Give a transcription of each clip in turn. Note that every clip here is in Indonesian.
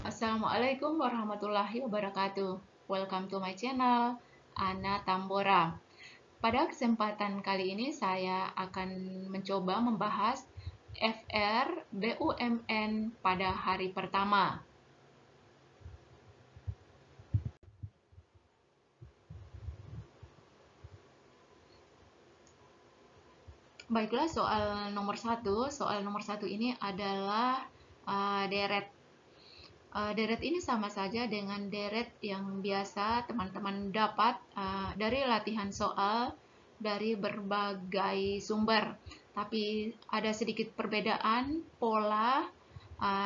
Assalamualaikum warahmatullahi wabarakatuh. Welcome to my channel, Ana Tambora. Pada kesempatan kali ini saya akan mencoba membahas FR BUMN pada hari pertama. Baiklah, soal nomor satu ini adalah deret. Deret ini sama saja dengan deret yang biasa teman-teman dapat dari latihan soal dari berbagai sumber. Tapi ada sedikit perbedaan pola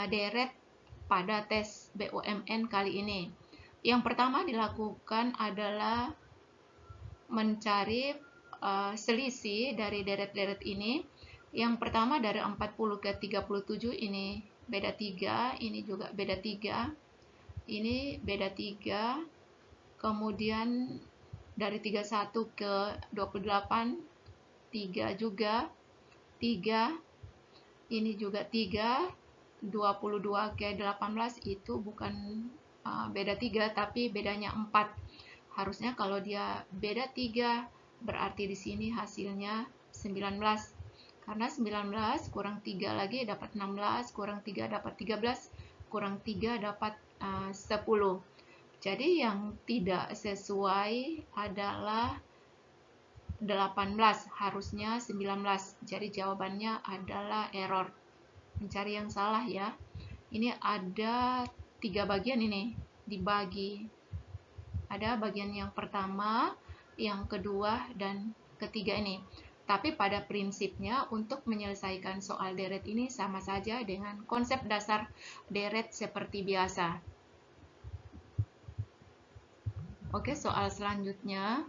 deret pada tes BUMN kali ini. Yang pertama dilakukan adalah mencari selisih dari deret-deret ini. Yang pertama dari 40 ke 37 ini beda 3, ini juga beda 3, ini beda 3, kemudian dari 31 ke 28, 3 juga, 3, ini juga 3, 22 ke 18 itu bukan beda 3 tapi bedanya 4. Harusnya kalau dia beda 3 berarti di sini hasilnya 19. Karena 19 kurang 3 lagi dapat 16, kurang 3 dapat 13, kurang 3 dapat 10. Jadi yang tidak sesuai adalah 18, harusnya 19. Jadi jawabannya adalah error. Mencari yang salah ya. Ini ada 3 bagian ini dibagi. Ada bagian yang pertama, yang kedua, dan ketiga ini. Tapi pada prinsipnya untuk menyelesaikan soal deret ini sama saja dengan konsep dasar deret seperti biasa. Oke, soal selanjutnya.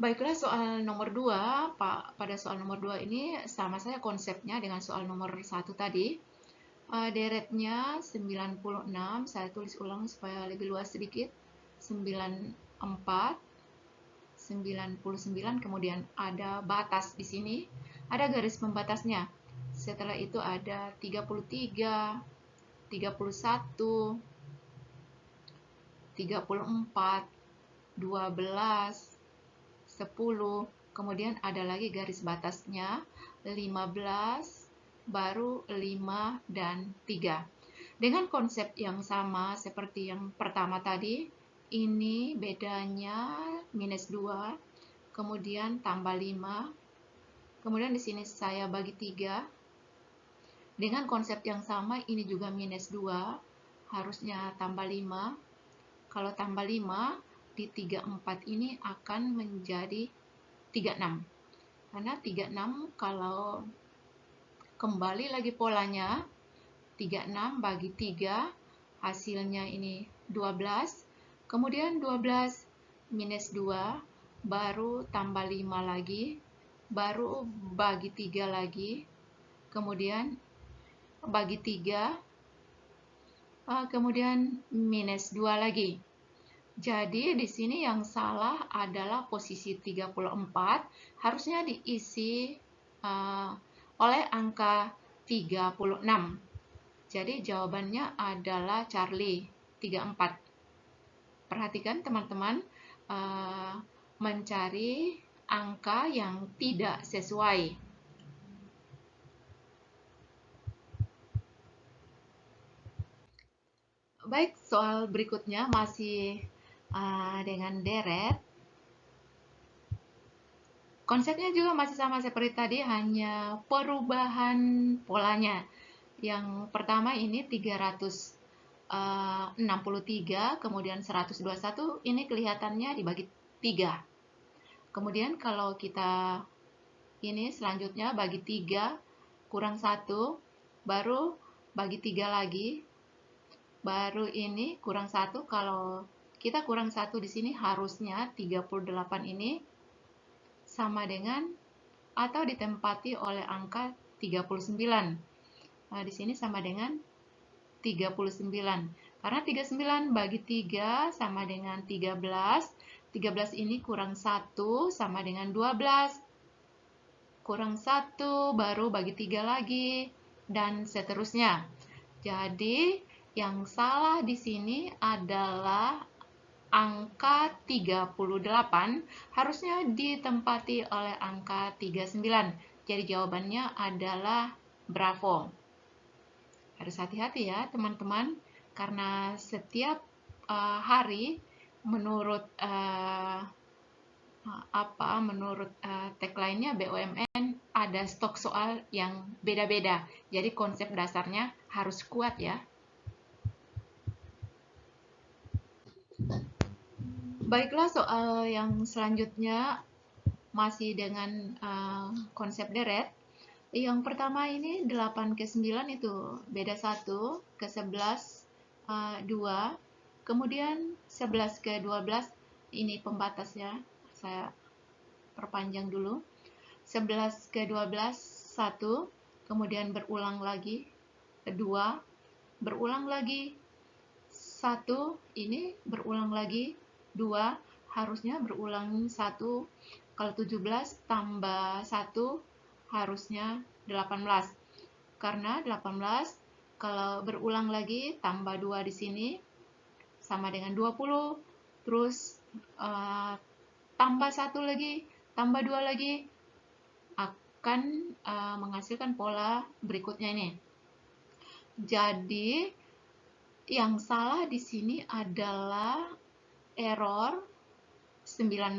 Baiklah, soal nomor 2. Pada soal nomor 2 ini sama saja konsepnya dengan soal nomor 1 tadi. Deretnya 96, saya tulis ulang supaya lebih luas sedikit. 94, 99, kemudian ada batas di sini, ada garis pembatasnya. Setelah itu ada 33, 31, 34, 12, 10, kemudian ada lagi garis batasnya 15, baru 5 dan 3. Dengan konsep yang sama seperti yang pertama tadi, ini bedanya minus 2, kemudian tambah 5, kemudian di sini saya bagi 3. Dengan konsep yang sama, ini juga minus 2, harusnya tambah 5. Kalau tambah 5, di 34 ini akan menjadi 36. Karena 36 kalau kembali lagi polanya, 36 bagi 3, hasilnya ini 12. Kemudian 12 minus 2, baru tambah 5 lagi, baru bagi 3 lagi, kemudian bagi 3, kemudian minus 2 lagi. Jadi di sini yang salah adalah posisi 34, harusnya diisi oleh angka 36. Jadi jawabannya adalah Charlie 34. Perhatikan teman-teman, mencari angka yang tidak sesuai. Baik, soal berikutnya masih dengan deret. Konsepnya juga masih sama seperti tadi, hanya perubahan polanya. Yang pertama ini 363, kemudian 121, ini kelihatannya dibagi 3. Kemudian kalau kita ini selanjutnya bagi 3, kurang 1, baru bagi 3 lagi, baru ini kurang 1. Kalau kita kurang 1 di sini harusnya 38 ini sama dengan atau ditempati oleh angka 39. Nah, di sini sama dengan 39. Karena 39 bagi 3 sama dengan 13. 13 ini kurang 1 sama dengan 12. Kurang 1 baru bagi 3 lagi. dan seterusnya. Jadi, yang salah di sini adalah angka 38 harusnya ditempati oleh angka 39. Jadi jawabannya adalah Bravo. Harus hati-hati ya teman-teman, karena setiap hari menurut tagline-nya BUMN ada stok soal yang beda-beda. Jadi konsep dasarnya harus kuat ya. Baiklah, soal yang selanjutnya masih dengan konsep deret. Yang pertama ini 8 ke 9 itu beda 1, ke 11 2, kemudian 11 ke 12 ini pembatasnya. Saya perpanjang dulu. 11 ke 12 1, kemudian berulang lagi 2, berulang lagi 1, ini berulang lagi 2, harusnya berulang 1. Kalau 17 tambah 1 harusnya 18. Karena 18 kalau berulang lagi tambah 2 di sini sama dengan 20. Terus tambah 1 lagi, tambah 2 lagi akan menghasilkan pola berikutnya ini. Jadi yang salah di sini adalah error 19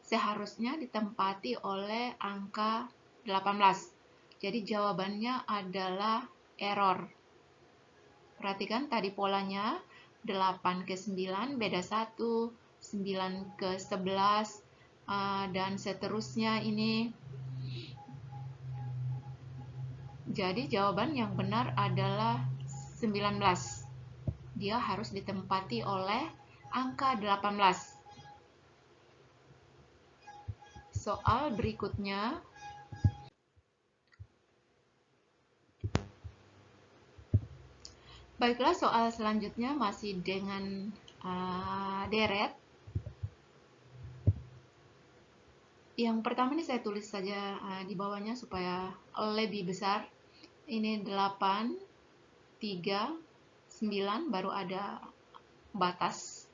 seharusnya ditempati oleh angka 18. Jadi jawabannya adalah error. Perhatikan tadi polanya 8 ke 9 beda 1, 9 ke 11 dan seterusnya ini. Jadi jawaban yang benar adalah 19. Dia harus ditempati oleh angka 18. Soal berikutnya. Baiklah, soal selanjutnya masih dengan deret. Yang pertama ini saya tulis saja di bawahnya supaya lebih besar. Ini 8, 3, 9, baru ada batas.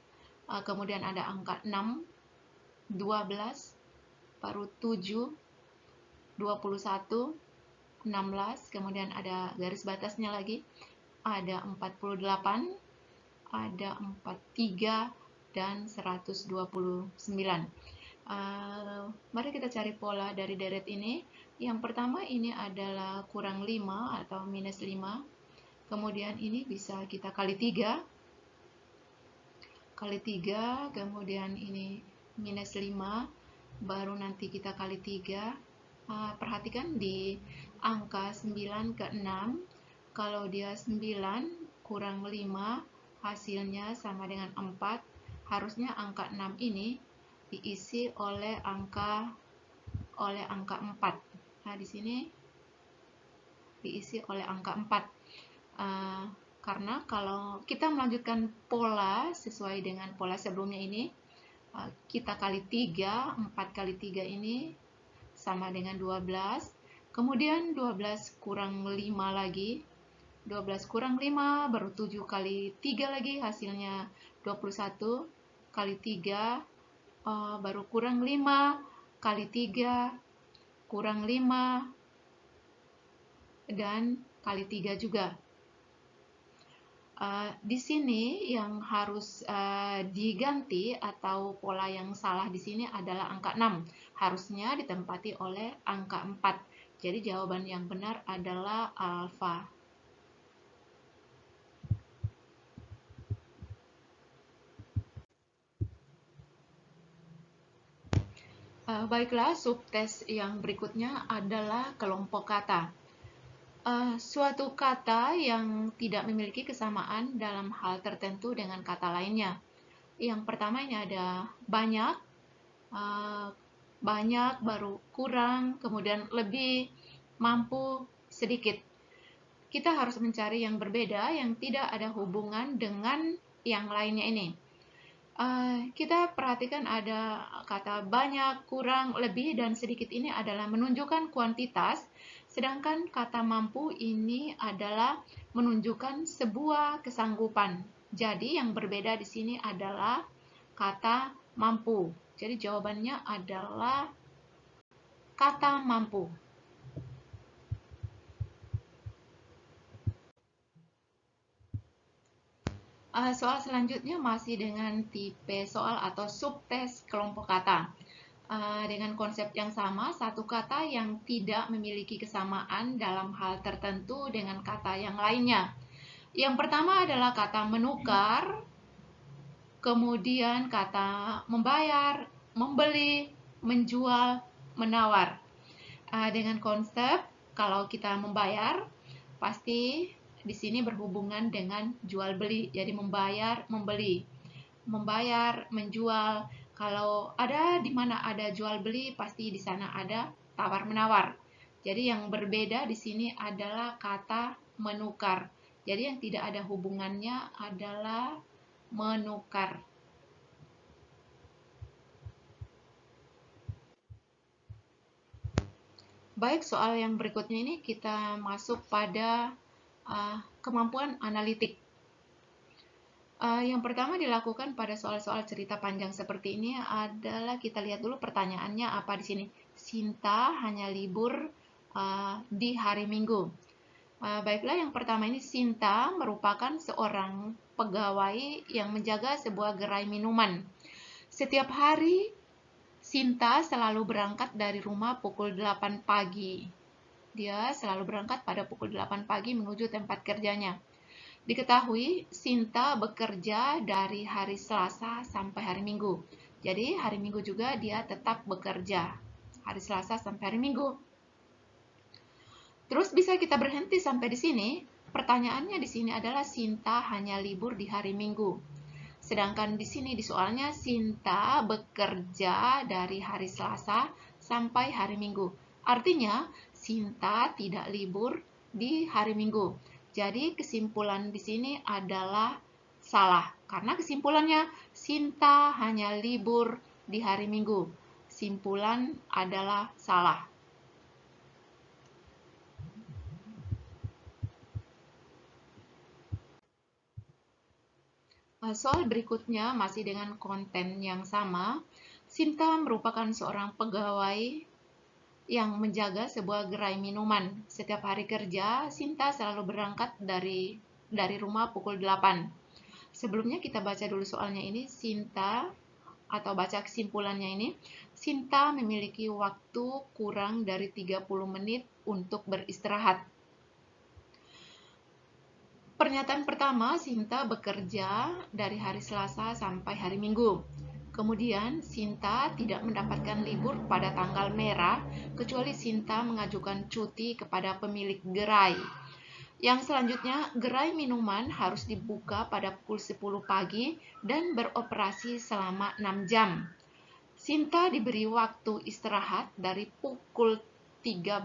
Kemudian ada angka 6, 12, baru 7, 21, 16, kemudian ada garis batasnya lagi, ada 48, ada 43, dan 129. Mari kita cari pola dari deret ini. Yang pertama ini adalah kurang 5 atau minus 5. Kemudian ini bisa kita kali 3. Kali 3, kemudian ini minus 5. Baru nanti kita kali 3. Perhatikan di angka 9 ke 6. Kalau dia 9 kurang 5, hasilnya sama dengan 4. Harusnya angka 6 ini diisi oleh angka 4. Nah, di sini diisi oleh angka 4. Karena kalau kita melanjutkan pola sesuai dengan pola sebelumnya ini, kita kali 3, 4 kali 3 ini sama dengan 12. Kemudian 12 kurang 5 lagi. 12 kurang 5 baru 7 kali 3 lagi, hasilnya 21. Kali 3 baru kurang 5 kali 3 kurang 5 dan kali 3 juga. Di sini yang harus diganti atau pola yang salah di sini adalah angka 6. Harusnya ditempati oleh angka 4. Jadi jawaban yang benar adalah alfa. Baiklah, subtes yang berikutnya adalah kelompok kata. Suatu kata yang tidak memiliki kesamaan dalam hal tertentu dengan kata lainnya. Yang pertama ini ada banyak, banyak, baru kurang, kemudian lebih, mampu, sedikit. Kita harus mencari yang berbeda yang tidak ada hubungan dengan yang lainnya ini. Kita perhatikan ada kata banyak, kurang, lebih, dan sedikit ini adalah menunjukkan kuantitas, Sedangkan kata mampu ini adalah menunjukkan sebuah kesanggupan. Jadi yang berbeda di sini adalah kata mampu. Jadi jawabannya adalah kata mampu. Soal selanjutnya masih dengan tipe soal atau subtes kelompok kata. Dengan konsep yang sama, satu kata yang tidak memiliki kesamaan dalam hal tertentu dengan kata yang lainnya. Yang pertama adalah kata menukar, kemudian kata membayar, membeli, menjual, menawar. Dengan konsep kalau kita membayar, pasti di sini berhubungan dengan jual beli. Jadi membayar, membeli. Membayar, menjual. Kalau ada di mana ada jual beli, pasti di sana ada tawar menawar. Jadi yang berbeda di sini adalah kata menukar. Jadi yang tidak ada hubungannya adalah menukar. Baik, soal yang berikutnya ini kita masuk pada kemampuan analitik. Yang pertama dilakukan pada soal-soal cerita panjang seperti ini adalah kita lihat dulu pertanyaannya apa di sini. Sinta hanya libur di hari Minggu. Baiklah, yang pertama ini Sinta merupakan seorang pegawai yang menjaga sebuah gerai minuman. Setiap hari Sinta selalu berangkat dari rumah pukul 8 pagi. Dia selalu berangkat pada pukul 8 pagi menuju tempat kerjanya. Diketahui Sinta bekerja dari hari Selasa sampai hari Minggu. Jadi hari Minggu juga dia tetap bekerja. Hari Selasa sampai hari Minggu. Terus bisa kita berhenti sampai di sini. Pertanyaannya di sini adalah Sinta hanya libur di hari Minggu. Sedangkan di sini di soalnya Sinta bekerja dari hari Selasa sampai hari Minggu. Artinya Sinta tidak libur di hari Minggu. Jadi kesimpulan di sini adalah salah. Karena kesimpulannya Sinta hanya libur di hari Minggu. Simpulan adalah salah. Soal berikutnya masih dengan konten yang sama. Sinta merupakan seorang pegawai yang menjaga sebuah gerai minuman. Setiap hari kerja, Sinta selalu berangkat dari rumah pukul 8. Sebelumnya kita baca dulu soalnya ini. Sinta atau baca kesimpulannya ini. Sinta memiliki waktu kurang dari 30 menit untuk beristirahat. Pernyataan pertama, Sinta bekerja dari hari Selasa sampai hari Minggu. Kemudian, Sinta tidak mendapatkan libur pada tanggal merah, kecuali Sinta mengajukan cuti kepada pemilik gerai. Yang selanjutnya, gerai minuman harus dibuka pada pukul 10 pagi dan beroperasi selama 6 jam. Sinta diberi waktu istirahat dari pukul 13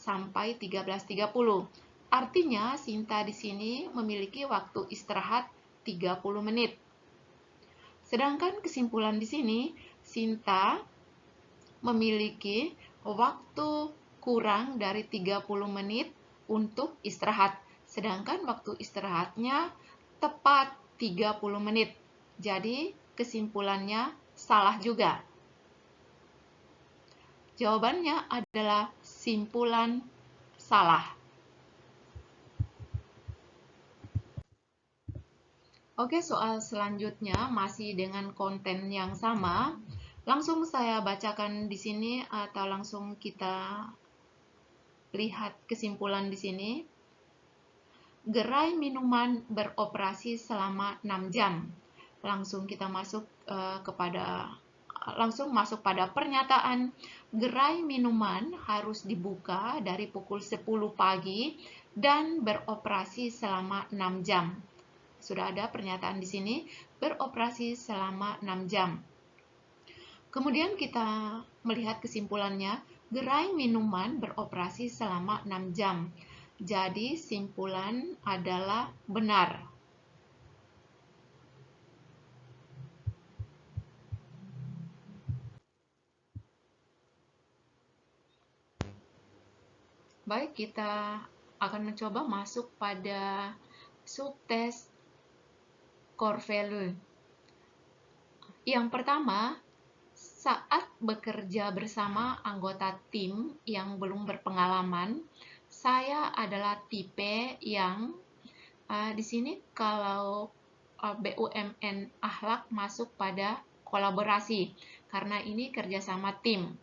sampai 13.30. Artinya, Sinta di sini memiliki waktu istirahat 30 menit. Sedangkan kesimpulan di sini, Sinta memiliki waktu kurang dari 30 menit untuk istirahat. Sedangkan waktu istirahatnya tepat 30 menit. Jadi, kesimpulannya salah juga. Jawabannya adalah simpulan salah. Oke, soal selanjutnya masih dengan konten yang sama. Langsung saya bacakan di sini atau langsung kita lihat kesimpulan di sini. Gerai minuman beroperasi selama 6 jam. Langsung kita masuk pada pernyataan gerai minuman harus dibuka dari pukul 10 pagi dan beroperasi selama 6 jam. Sudah ada pernyataan di sini, beroperasi selama 6 jam. Kemudian kita melihat kesimpulannya, gerai minuman beroperasi selama 6 jam. Jadi simpulan adalah benar. Baik, kita akan mencoba masuk pada subtes core value. Yang pertama, saat bekerja bersama anggota tim yang belum berpengalaman, saya adalah tipe yang di sini kalau BUMN akhlak masuk pada kolaborasi karena ini kerjasama tim.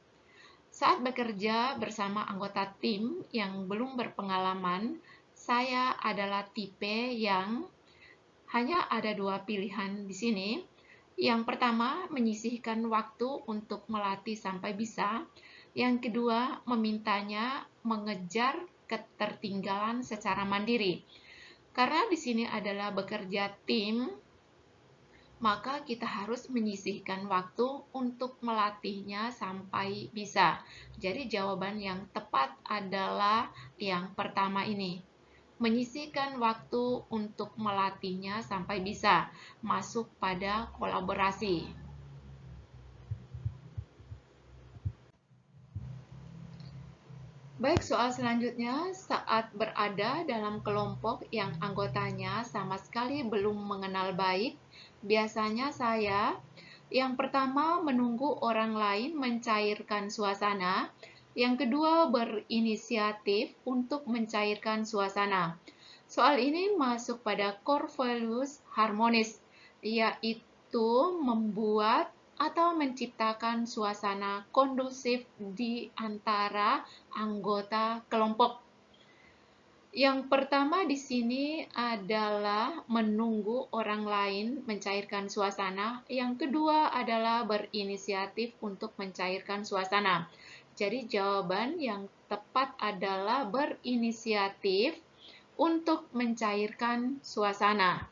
Saat bekerja bersama anggota tim yang belum berpengalaman, saya adalah tipe yang hanya ada dua pilihan di sini. Yang pertama, menyisihkan waktu untuk melatih sampai bisa. Yang kedua, memintanya mengejar ketertinggalan secara mandiri. Karena di sini adalah bekerja tim, maka kita harus menyisihkan waktu untuk melatihnya sampai bisa. Jadi jawaban yang tepat adalah yang pertama ini. Menyisihkan waktu untuk melatihnya sampai bisa masuk pada kolaborasi. Baik, soal selanjutnya, saat berada dalam kelompok yang anggotanya sama sekali belum mengenal baik, biasanya saya yang pertama menunggu orang lain mencairkan suasana, yang kedua berinisiatif untuk mencairkan suasana. Soal ini masuk pada core values harmonis, yaitu membuat atau menciptakan suasana kondusif di antara anggota kelompok. Yang pertama di sini adalah menunggu orang lain mencairkan suasana. Yang kedua adalah berinisiatif untuk mencairkan suasana. Jadi jawaban yang tepat adalah berinisiatif untuk mencairkan suasana.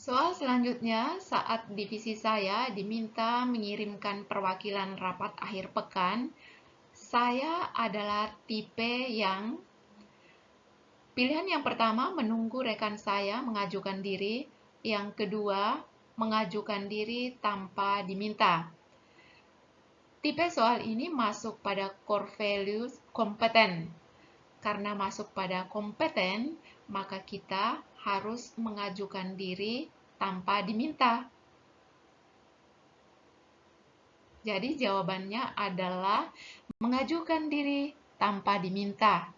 Soal selanjutnya, saat divisi saya diminta mengirimkan perwakilan rapat akhir pekan, saya adalah tipe yang pilihan yang pertama menunggu rekan saya mengajukan diri, yang kedua mengajukan diri tanpa diminta. Tipe soal ini masuk pada core values kompeten. Karena masuk pada kompeten, maka kita harus mengajukan diri tanpa diminta. Jadi jawabannya adalah mengajukan diri tanpa diminta.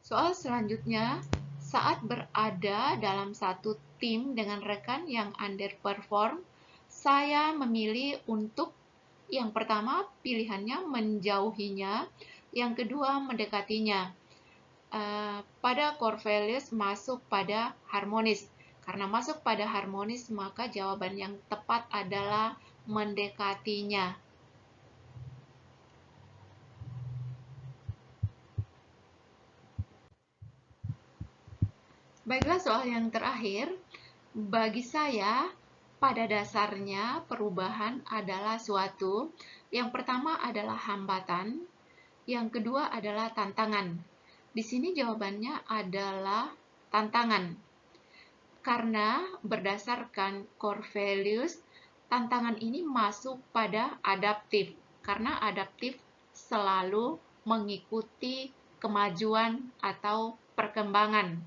Soal selanjutnya, saat berada dalam satu tim dengan rekan yang underperform, saya memilih untuk yang pertama pilihannya menjauhinya, yang kedua mendekatinya. Pada core values masuk pada harmonis. Karena masuk pada harmonis, maka jawaban yang tepat adalah mendekatinya. Baiklah, soal yang terakhir. Bagi saya, pada dasarnya perubahan adalah suatu. Yang pertama adalah hambatan, yang kedua adalah tantangan. Di sini jawabannya adalah tantangan. Karena berdasarkan core values, tantangan ini masuk pada adaptif. Karena adaptif selalu mengikuti kemajuan atau perkembangan.